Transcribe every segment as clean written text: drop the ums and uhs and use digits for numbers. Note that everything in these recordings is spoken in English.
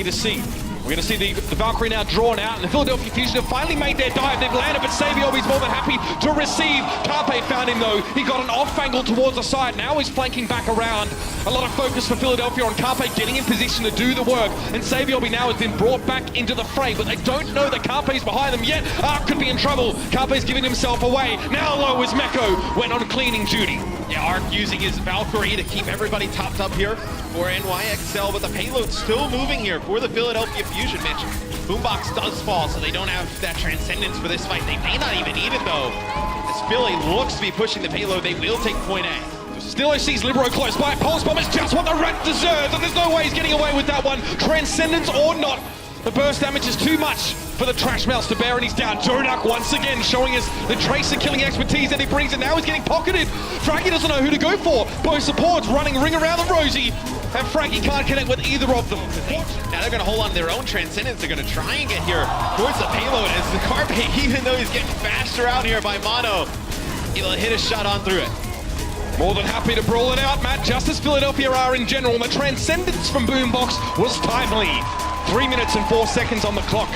wait to see. We're going to see the Valkyrie now drawn out, and the Philadelphia Fusion have finally made their dive. They've landed, but Saviobi's more than happy to receive. Carpe found him though. He got an off angle towards the side. Now he's flanking back around. A lot of focus for Philadelphia on Carpe getting in position to do the work, and Saviobi now has been brought back into the fray, but they don't know that Carpe's behind them yet. Ark could be in trouble. Carpe's giving himself away. Now low as Meko went on cleaning duty. Yeah, Ark using his Valkyrie to keep everybody topped up here for NYXL, but the payload's still moving here for the Philadelphia Fusion, Mitch. Boombox does fall, so they don't have that transcendence for this fight. They may not even need it, though. As Philly looks to be pushing the payload, they will take point A. Stilo sees Libero close by. Pulse Bomb is just what the rat deserves, and there's no way he's getting away with that one. Transcendence or not, the burst damage is too much for the Trash Mouse to bear, and he's down. Jonak once again showing us the Tracer killing expertise that he brings, and now he's getting pocketed. Fraggy doesn't know who to go for. Both supports running ring around the Rosie, and Fraggy can't connect with either of them. Now they're going to hold on to their own transcendence. They're going to try and get here towards the payload as the Carpe, even though he's getting faster out here by Mono, he'll hit a shot on through it. More than happy to brawl it out, Matt, just as Philadelphia are in general. The transcendence from Boombox was timely. 3 minutes and 4 seconds on the clock.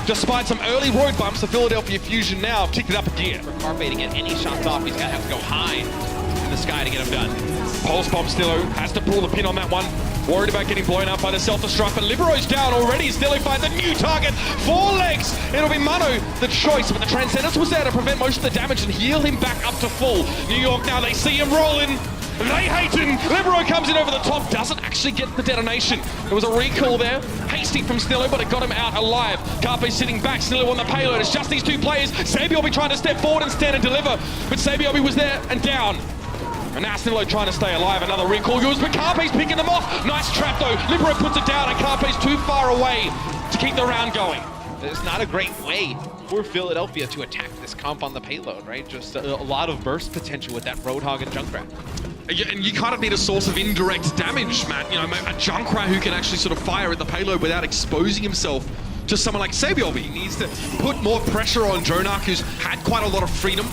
Despite some early road bumps, the Philadelphia Fusion now have kicked it up a gear. For Carpe to get any shots off, he's got to have to go high in the sky to get them done. Pulse Bomb Stillo has to pull the pin on that one. Worried about getting blown up by the self-destruct, but Libero's down already. Stillo finds a new target. 4 legs. It'll be Mono the choice, but the Transcendence was there to prevent most of the damage and heal him back up to full. New York now, they see him rolling. They hate him. Libero comes in over the top, doesn't actually get the detonation. There was a recall there, hasty from Stillo, but it got him out alive. Carpe sitting back, Stillo on the payload. It's just these two players. Sabiobi trying to step forward and stand and deliver, but Sabiobi was there and down. And now Stillo trying to stay alive. Another recall goes, but Carpe's picking them off. Nice trap though. Libero puts it down, and Carpe's too far away to keep the round going. There's not a great way for Philadelphia to attack this comp on the payload, right? Just a lot of burst potential with that Roadhog and Junkrat. Yeah, and you kind of need a source of indirect damage, Matt. You know, a Junkrat who can actually sort of fire at the payload without exposing himself to someone like Sabiobi. He needs to put more pressure on Jonak, who's had quite a lot of freedom.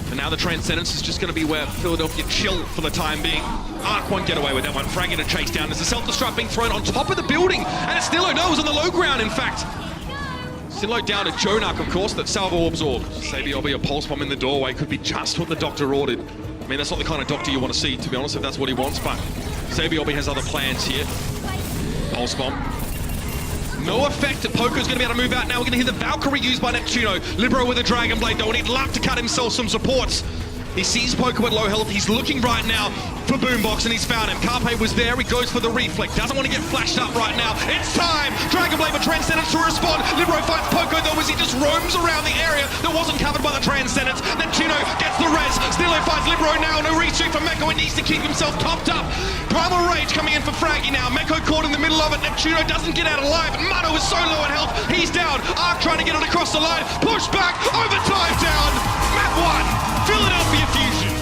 And now the Transcendence is just going to be where Philadelphia chill for the time being. Ark won't get away with that one. Fraggy to chase down. There's a self-destruct being thrown on top of the building. And it's Stillo. No, it was on the low ground, in fact. Stillo down to Jonak, of course, that salvo absorbed. Sabiobi, a pulse bomb in the doorway, could be just what the doctor ordered. I mean, that's not the kind of doctor you want to see, to be honest, if that's what he wants, but Sabiobi has other plans here. Pulse bomb. No effect. Poko's going to be able to move out now. We're going to hear the Valkyrie used by Neptuno. Libero with a Dragon Blade, though, and he'd love to cut himself some supports. He sees Poko at low health. He's looking right now for Boombox, and he's found him. Carpe was there. He goes for the reflect. Doesn't want to get flashed up right now. It's time! Dragon Blade for Transcendence to respond. Libero finds Poko, though, as he just roams around the area that wasn't covered by the Transcendence. Neptuno gets the res. Stilo finds Libero now. No retreat for Meko. He needs to keep himself topped up. Primal Rage coming in for Fraggy now. Meko caught in the middle of it. Neptuno doesn't get out alive. Mano is so low on health. He's down. Ark trying to get it across the line. Push back. Overtime down. Map 1. Philadelphia Fusion.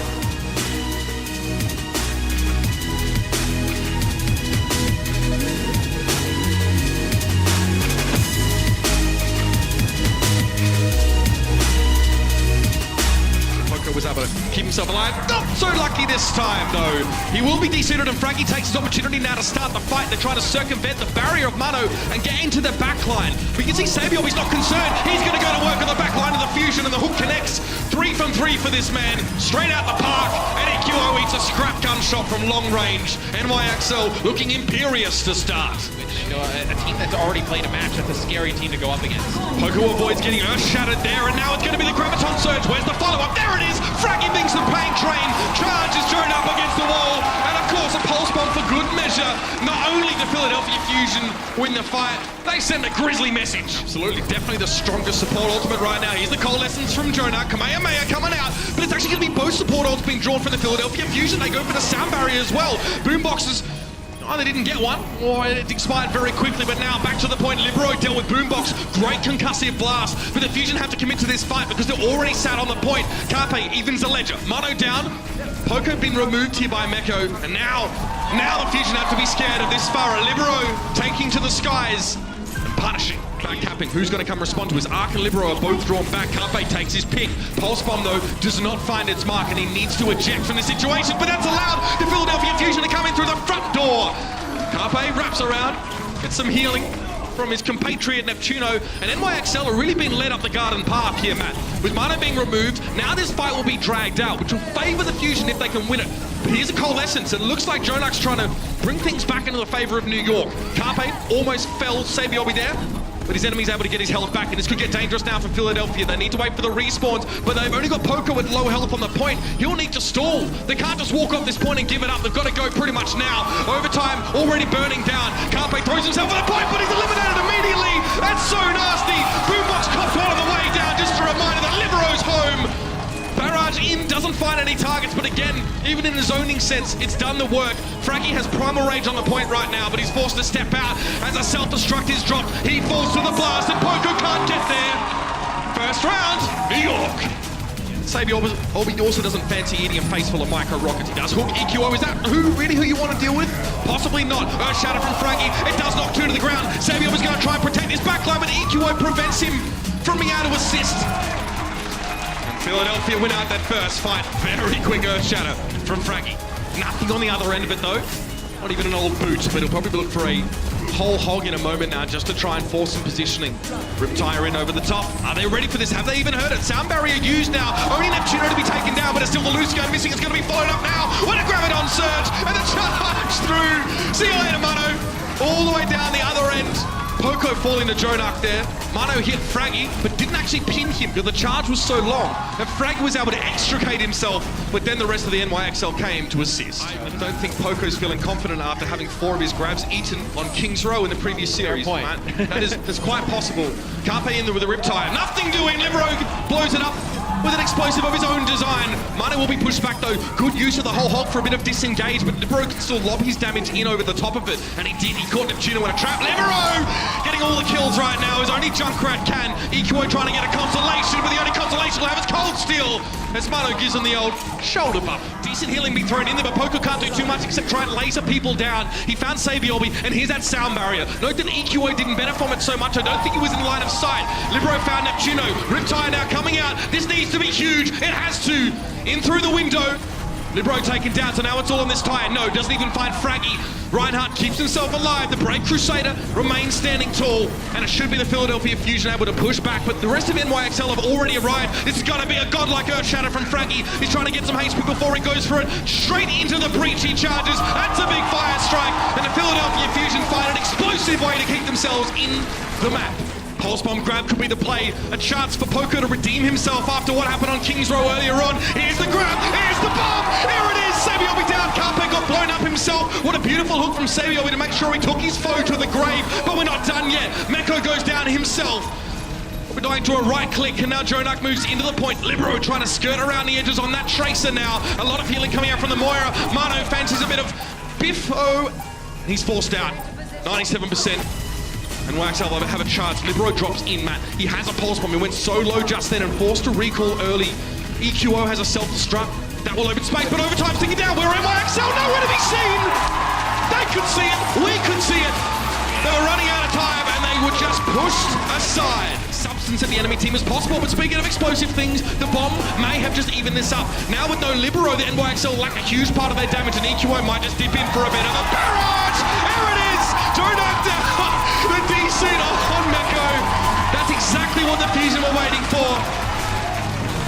Was able to keep himself alive. Not so lucky this time, though. He will be desuited, and Fraggy takes his opportunity now to start the fight. They're trying to circumvent the barrier of Mano and get into the backline. But you can see Sabiobi's not concerned. He's going to go to work on the backline of the Fusion, and the hook connects. 3 from 3 for this man. Straight out the park. And EQO eats a scrap gunshot from long range. NYXL looking imperious to start. You know, a team that's already played a match, that's a scary team to go up against. Poko avoids getting earth-shattered there, and now it's going to be the Graviton Surge. Where's the follow-up? There it is! Fraggy thinks the pain train charges Joan up against the wall, and of course a pulse bomb for good measure. Not only the Philadelphia Fusion win the fight, they send a grisly message. Absolutely, definitely the strongest support ultimate right now. Here's the coalescence from Jonak. Kamehameha coming out, but it's actually going to be both support ults being drawn from the Philadelphia Fusion. They go for the sound barrier as well. Boomboxes either didn't get one, or it expired very quickly, but now back to the point. Libero dealt with Boombox. Great concussive blast, but the Fusion have to commit to this fight because they're already sat on the point. Carpe evens the ledger. Mono down. Poko been removed here by Meko, and now the Fusion have to be scared of this Farah. Libero taking to the skies and punishing. Backcapping. Who's going to come respond to his Ark and Libero are both drawn back. Carpe takes his pick. Pulse Bomb, though, does not find its mark, and he needs to eject from the situation, but that's allowed the Philadelphia Fusion to come in through the front door. Carpe wraps around, Get some healing from his compatriot Neptuno, and NYXL are really being led up the garden path here, Matt. With Mana being removed, now this fight will be dragged out, which will favor the Fusion if they can win it. But here's a coalescence. It looks like Jonak's trying to bring things back into the favor of New York. Carpe almost fell, Sabiobi there, but his enemy's able to get his health back, and this could get dangerous now for Philadelphia. They need to wait for the respawns, but they've only got Poco with low health on the point. He'll need to stall. They can't just walk off this point and give it up. They've got to go pretty much now. Overtime already burning down. Carpe throws himself at the point, but he's eliminated immediately. That's so nasty. Boombox cops one on the way down. Just a reminder that Libero's home. Barrage in, doesn't find any targets, but again, even in a zoning sense, it's done the work. Fraggy has primal rage on the point right now, but he's forced to step out as a self-destruct is dropped. He falls to the blast, and Poco can't get there. First round, New York. Sabiobi also doesn't fancy eating a face full of micro rockets. He does hook EQO. Is that who you want to deal with? Possibly not. Earth Shatter from Fraggy. It does knock two to the ground. Sabiobi's going to try and protect his backline, but EQO prevents him from being able to assist. Philadelphia win out that first fight. Very quick Earth Shatter from Fraggy. Nothing on the other end of it though. Not even an old boot, but he'll probably look for a whole hog in a moment now just to try and force some positioning. Riptire in over the top. Are they ready for this? Have they even heard it? Sound barrier used now. Only Neptuno to be taken down, but it's still the loose gun missing. It's going to be followed up now. What a Graviton surge! And the charge through. See you later, Mano. All the way down the other end. Poco falling to Jonak there. Mano hit Fraggy, but didn't actually pin him because the charge was so long that Fraggy was able to extricate himself, but then the rest of the NYXL came to assist. I don't think Poco's feeling confident after having 4 of his grabs eaten on King's Row in the previous series, man. That's quite possible. Carpe in there with a Riptire. Nothing doing. Libero blows it up with an explosive of his own design. Mano will be pushed back though. Good use of the whole hog for a bit of disengage, but Libero can still lob his damage in over the top of it. And he did. He caught Neptuno in a trap. Libero getting all the kills right now as only Junkrat can. EQO trying to get a consolation, but the only consolation he'll have is Cold Steel. As Mano gives him the old shoulder bump. Decent healing being thrown in there, but Poco can't do too much except try and laser people down. He found Sabiobi, and here's that sound barrier. Note that EQO didn't benefit from it so much. I don't think he was in line of sight. Libero found Neptuno. Riptire now coming out. This needs to be huge. It has to. In through the window. Libero taken down, so now it's all on this tire. No, doesn't even find Fraggy. Reinhardt keeps himself alive. The Brave Crusader remains standing tall, and it should be the Philadelphia Fusion able to push back, but the rest of NYXL have already arrived. This is going to be a godlike Earth Shatter from Fraggy. He's trying to get some haste before he goes for it. Straight into the breach he charges. That's a big fire strike, and the Philadelphia Fusion find an explosive way to keep themselves in the map. Pulse Bomb grab could be the play. A chance for Poco to redeem himself after what happened on King's Row earlier on. Here's the grab. Here's the bomb. Here it is. Sabiobi down. Carpe got blown up himself. What a beautiful hook from Sabiobi to make sure he took his foe to the grave. But we're not done yet. Meko goes down himself. We're dying to a right click, and now Jonak moves into the point. Libero trying to skirt around the edges on that Tracer now. A lot of healing coming out from the Moira. Mano fancies a bit of Biffo. He's forced out. 97%. And NYXL have a chance. Libero drops in, Matt. He has a pulse bomb. He went so low just then and forced to recall early. EQO has a self-destruct. That will open space, but Overtime's sticking down. Where NYXL? Nowhere to be seen! They could see it. We could see it. They were running out of time, and they were just pushed aside. Substance at the enemy team is possible, but speaking of explosive things, the bomb may have just evened this up. Now with no Libero, the NYXL lack a huge part of their damage, and EQO might just dip in for a bit of a barrage! Here it is! Jonak down! The DC on Meko. That's exactly what the Fusion were waiting for.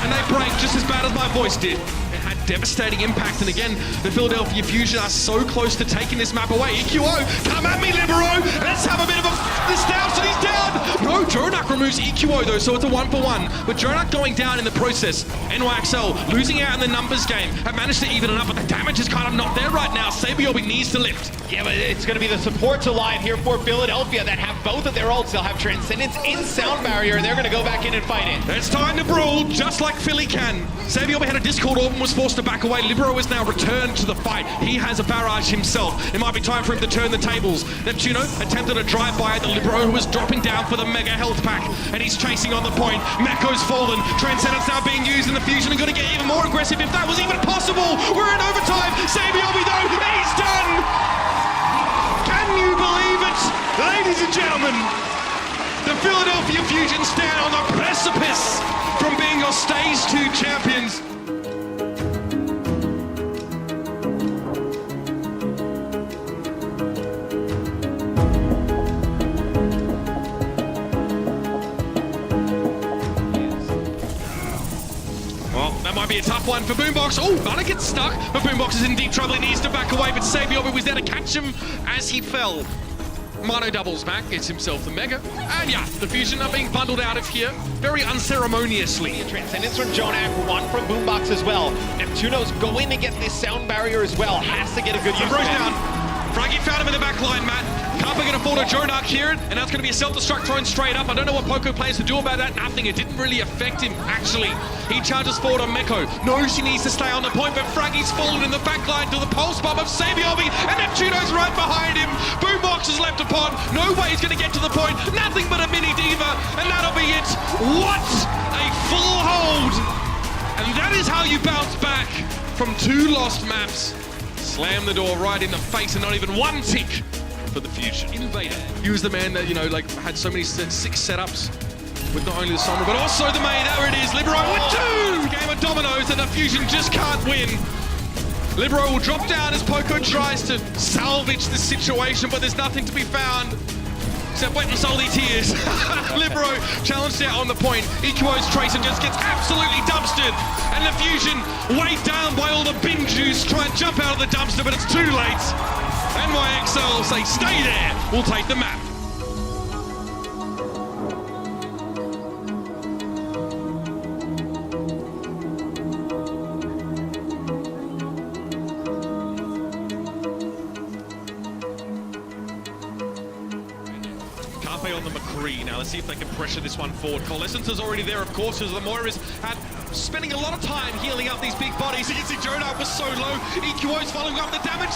And they break just as bad as my voice did. It had devastating impact, and again, the Philadelphia Fusion are so close to taking this map away. EQO, come at me, Libero! Let's have a bit of this down, so he's down! No, Jonak removes EQO though, so it's a 1-for-1. But Jonak going down in the process. NYXL losing out in the numbers game, have managed to even it up, but the damage is kind of not there right now. Sabiobi needs to lift. Yeah, but it's going to be the supports alive here for Philadelphia that have both of their ults. They'll have Transcendence in Sound Barrier, and they're going to go back in and fight it. It's time to brawl, just like Philly can. Sabiobi had a Discord orb and was forced to back away. Libero is now returned to the fight. He has a barrage himself. It might be time for him to turn the tables. Neptuno attempted a drive-by at the Libero, who was dropping down for the mega health pack, and he's chasing on the point. Meko's fallen. Transcendence now being used in the Fusion and going to get even more aggressive if that was even possible. We're in overtime. Sabiobi though, he's done! Can you believe it? Ladies and gentlemen, the Philadelphia Fusion stand on the precipice from being your Stage 2 champions. That might be a tough one for Boombox. Oh, Mana gets stuck, but Boombox is in deep trouble. He needs to back away, but Sabiobi was there to catch him as he fell. Mono doubles back, gets himself the Mega. And yeah, the Fusion are being bundled out of here very unceremoniously. Transcendence from Jonak, one from Boombox as well. Neptuno's going to get this sound barrier as well. Has to get a good use of it. Down. Fraggy found him in the back line, Matt. Carpe going to fall to Jonak here, and now it's going to be a self-destruct thrown straight up. I don't know what Poco plans to do about that. Nothing. It didn't really affect him, actually. He charges forward on Meko. Knows he needs to stay on the point, but Fraggy's fallen in the back line to the pulse bomb of Sabiobi, and Neptuno's right behind him. Boombox is left upon. No way he's going to get to the point. Nothing but a mini diva, and that'll be it. What a full hold! And that is how you bounce back from 2 lost maps. Slam the door right in the face, and not even one tick for the Fusion. Invader. He was the man that, you know, like had so many 6 setups with not only the Sombra, but also the May. There it is, Libero with 2! Game of dominoes, and the Fusion just can't win. Libero will drop down as Poco tries to salvage the situation, but there's nothing to be found. Except wet and salty tears. Libero challenged out on the point. EQO's trace and just gets absolutely dumpstered. And the Fusion, weighed down by all the bin juice, try and jump out of the dumpster, but it's too late. NYXL say, stay there, we'll take the map. On the McCree now. Let's see if they can pressure this one forward. Coalescence is already there, of course, as the Moira's had spending a lot of time healing up these big bodies. You can see Jonak was so low. EQO's following up the damage.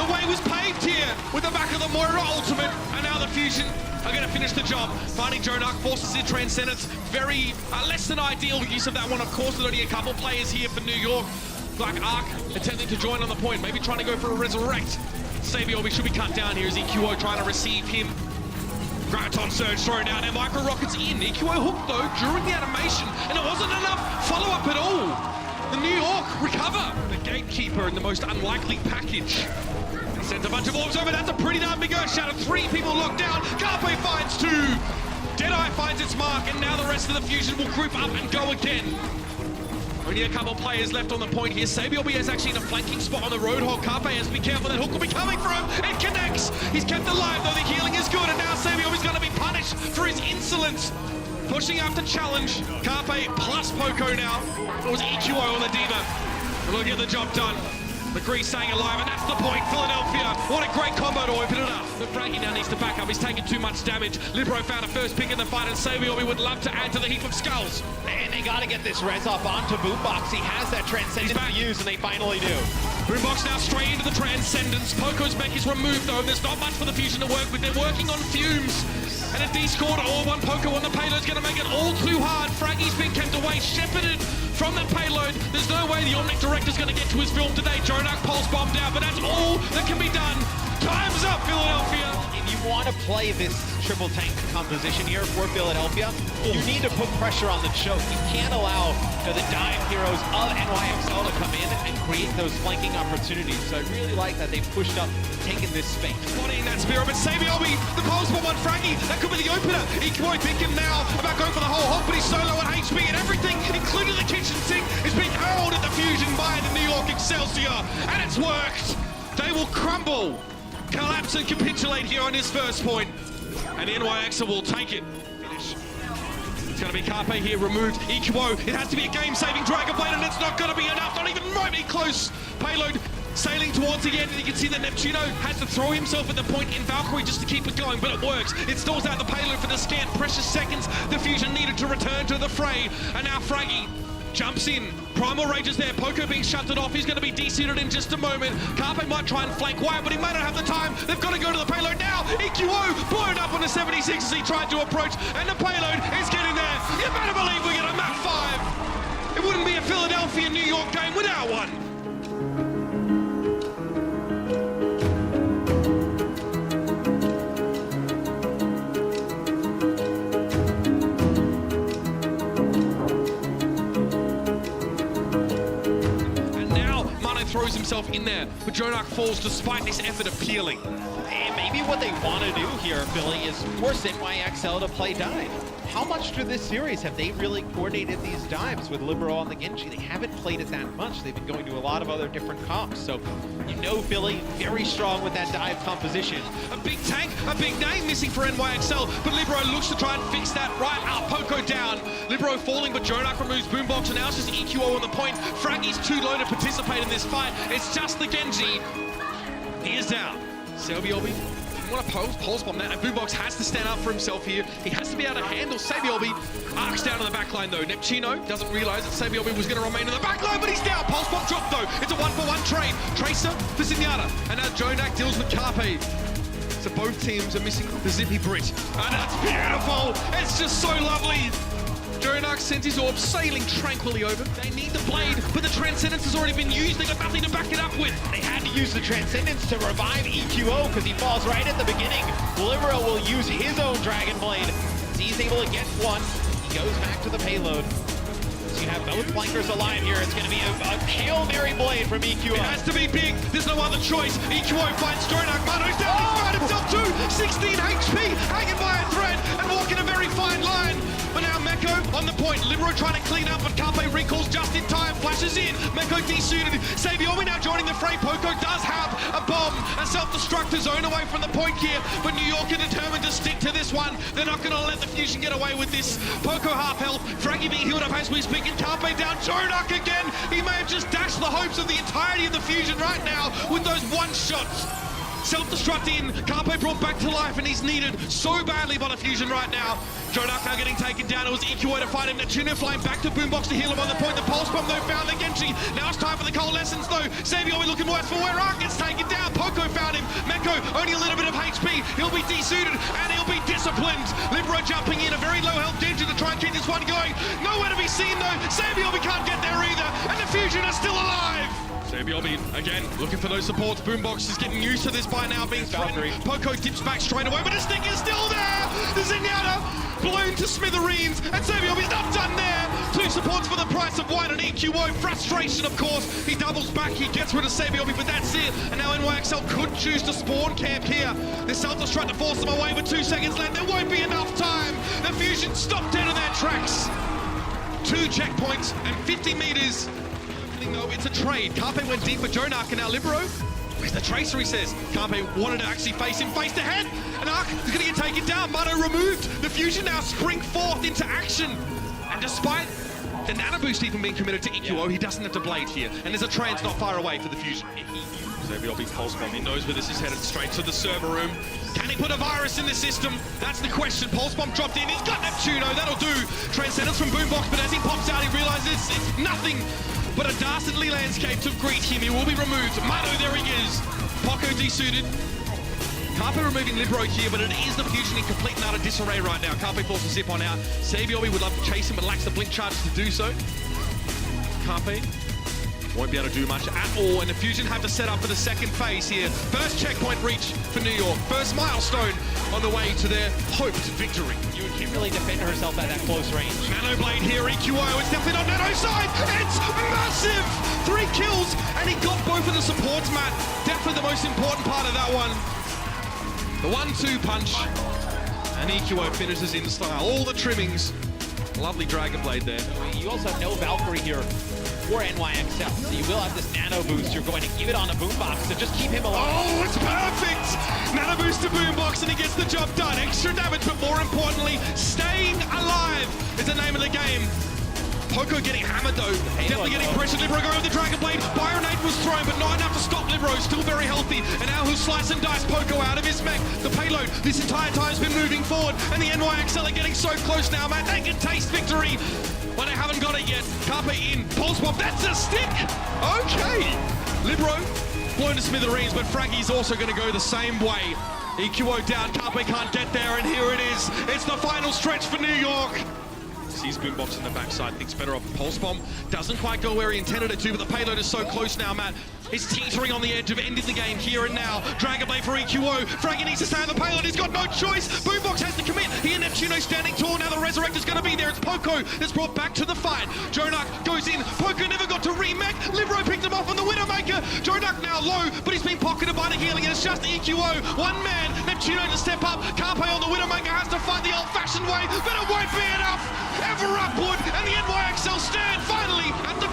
The way was paved here with the back of the Moira ultimate, and now the Fusion are going to finish the job. Finding Jonak forces in Transcendence. Very less than ideal use of that one. Of course, there's only a couple players here for New York. Like Arc attempting to join on the point, maybe trying to go for a resurrect. Sabiobi should be cut down here as EQO trying to receive him. Graviton Surge thrown down, and Micro Rockets in. EQO hooked though during the animation, and it wasn't enough follow-up at all. The New York recover. The Gatekeeper in the most unlikely package. He sends a bunch of orbs over. That's a pretty darn big Earth Shatter. 3 people locked down. Carpe finds 2. Deadeye finds its mark, and now the rest of the Fusion will group up and go again. Only a couple players left on the point here. Sabiobi is actually in a flanking spot on the Roadhog. Carpe has to be careful. That hook will be coming for him. It connects. He's kept alive, though. The healing is good. And now Sabiobi's going to be punished for his insolence. Pushing up to challenge. Carpe plus Poco now. It was EQO on the Diva. We'll get the job done. McCree staying alive, and that's the point. Philadelphia, what a great combo to open it up. But Frankie now needs to back up. He's taking too much damage. Libero found a first pick in the fight, and Sabiobi would love to add to the heap of skulls. And they got to get this res off onto Boombox. He has that Transcendence to use, and they finally do. Boombox now straight into the Transcendence. Poco's mech is removed, though. There's not much for the Fusion to work with. They're working on fumes. And a D-scored or one Poco on the payload is going to make it all too hard. Fraggy's been kept away, shepherded from that payload. There's no way the Omnic Director's going to get to his film today. Jonak pulse bombed out, but that's all that can be done. Time's up, Philadelphia. If you want to play this triple tank composition here for Philadelphia, you need to put pressure on the choke. You can't allow the dive heroes of NYXL to come in and create those flanking opportunities. So I really like that they've pushed up, taken this space. Bodying that Spear, but Sabiobi, the pulse bomb on Fraggy, that could be the opener. EQO thinking now about going for the whole hog, but he's solo at HP, and everything, including the kitchen sink, is being hurled at the Fusion by the New York Excelsior, and it's worked. They will crumble, collapse and capitulate here on his first point, and the NYXL will take it. Finish. It's going to be Carpe here removed. EQO, it has to be a game-saving Dragon Blade, and it's not going to be enough, not even remotely close. Payload sailing towards the end, and you can see that Neptuno has to throw himself at the point in Valkyrie just to keep it going, but it works. It stalls out the payload for the scant precious seconds the Fusion needed to return to the fray, and now Fraggy jumps in. Primal Rage is there. Poco being shunted off. He's going to be de-seated in just a moment. Carpe might try and flank Wyatt, but he may not have the time. They've got to go to the payload now. EQO blown up on the 76 as he tried to approach, and the payload is getting there. You better believe we get a map 5. It wouldn't be a Philadelphia-New York game without one. Throws himself in there, but Jonak falls despite this effort of peeling. And maybe what they want to do here, Billy, is force NYXL to play dive. How much through this series have they really coordinated these dives with Libero on the Genji? They haven't played it that much. They've been going to a lot of other different comps. So, you know Philly, very strong with that dive composition. A big tank, a big name missing for NYXL, but Libero looks to try and fix that right up. Poco down, Libero falling, but Jonak removes Boombox, and now it's just EQO on the point. Fraggy's too low to participate in this fight. It's just the Genji. He is down. Sabiobi, what a pulse bomb that, and Boombox has to stand up for himself here. He has to be able to handle Sabiobi. Arcs down on the backline though. Neptuno doesn't realize that Sabiobi was going to remain in the backline, but he's down. Pulse bomb dropped though. It's a 1-for-1 trade. Tracer for Zenyatta, and now Jonak deals with Carpe. So both teams are missing the Zippy Brit, and that's beautiful. It's just so lovely. Jonak sends his orb sailing tranquilly over. They need the blade, but the Transcendence has already been used. They got nothing to back it up with. They had to use the Transcendence to revive EQO because he falls right at the beginning. Libero will use his own Dragon Blade. He's able to get one. He goes back to the payload. So you have both flankers alive here. It's going to be a Hail Mary blade from EQO. It has to be big. There's no other choice. EQO finds Jonak. Mano's down. He's found himself too. 16 HP, hanging by a thread and walking a very fine line. But now Meko on the point. Libero trying to clean up, but Carpe recalls just in time. Flashes in. Meko desuited. Sabiobi now joining the fray. Poco does have a bomb. A self-destructor zone away from the point here. But New York are determined to stick to this one. They're not going to let the Fusion get away with this. Poco half health. Fraggy being healed up as we speak. And Carpe down. Jonak again. He may have just dashed the hopes of the entirety of the Fusion right now with those one-shots. Self-destruct in, Carpe brought back to life, and he's needed so badly by the Fusion right now. Jonak now getting taken down. It was EQO to fight him. Neptuno flying back to Boombox to heal him on the point. The Pulse Bomb though found the Genji. Now it's time for the Coalescence though. Sabiobi looking worse for where Arc gets taken down. Poco found him. Meko only a little bit of HP. He'll be desuited and he'll be disciplined. Libero jumping in, a very low health Genji to try and keep this one going. Nowhere to be seen though. Sabiobi can't get there either, and the Fusion are still alive. Sabiobi, again, looking for those supports. Boombox is getting used to this by now, being threatened. Poco dips back straight away, but his stick is still there! The Zenyatta blown to smithereens, and Sabiobi's not done there! Two supports for the price of one, and EQO. Frustration, of course. He doubles back, he gets rid of Sabiobi, but that's it. And now NYXL could choose to spawn camp here. The Celtics trying to force them away with 2 seconds left. There won't be enough time. The Fusion stopped dead in their tracks. 2 checkpoints and 50 meters. Though it's a trade. Carpe went deep for Jonak, and now Libero. Where's the Tracer, he says. Carpe wanted to actually face him face to head, and Arc is going to get taken down. Mano removed. The Fusion now spring forth into action. And despite the nano boost even being committed to EQO, he doesn't have to blade here. And there's a trans not far away for the Fusion. Sabiobi's Pulse Bomb. He knows where this is headed, straight to the server room. Can he put a virus in the system? That's the question. Pulse Bomb dropped in. He's got Neptuno. That'll do. Transcendence from Boombox, but as he pops out, he realizes it's nothing but a dastardly landscape to greet him. He will be removed. Mano, there he is. Poco desuited. Carpe removing Libero here, but it is the Fusion in complete and utter disarray right now. Carpe forces a zip on out. Sabiobi would love to chase him, but lacks the blink charge to do so. Carpe won't be able to do much at all, and the Fusion have to set up for the second phase here. First checkpoint reach for New York. First milestone on the way to their hoped victory. You can't really defend herself at that close range. Nano Blade here, EQO, it's definitely not Nano's side! It's massive! 3 kills, and he got both of the supports, Matt. Definitely the most important part of that one. The 1-2 punch, and EQO finishes in style. All the trimmings. Lovely Dragon Blade there. You also have no Valkyrie here for NYXL, so you will have this nano boost. You're going to give it on a Boombox to just keep him alive. Oh, it's perfect! Nano boost to Boombox, and he gets the job done. Extra damage, but more importantly, staying alive is the name of the game. Poco getting hammered though, definitely getting pressured. Libero going with the Dragon Blade. Byron 8 was thrown, but not enough to stop Libero. Still very healthy, and now he'll slice and dice Poco out of his mech. The payload this entire time has been moving forward, and the NYXL are getting so close now, man. They can taste victory, but they haven't got it yet. Carpe in, Pulse Bomb, that's a stick! Okay! Libero blown to smithereens, but Fraggy's also going to go the same way. EQO down, Carpe can't get there, and here it is. It's the final stretch for New York. Sees Boombox in the backside, thinks better of Pulse Bomb. Doesn't quite go where he intended it to, but the payload is so close now, Matt. He's teetering on the edge of ending the game here and now. Dragon Blade for EQO. Fraggy needs to stay on the payload. He's got no choice. Boombox has to commit. He and Neptuno standing tall. Now the Resurrector's going to be there. It's Poco that's brought back to the fight. Jonak goes in. Poco never got to remake. Libero picked him up. off on the Widowmaker. Dronak now low, but he's been pocketed by the healing, and it's just EQO. One man, Neptuno to step up. Carpe on the Widowmaker has to fight the old-fashioned way, but it won't be enough. Ever upward, and the NYXL stand finally at the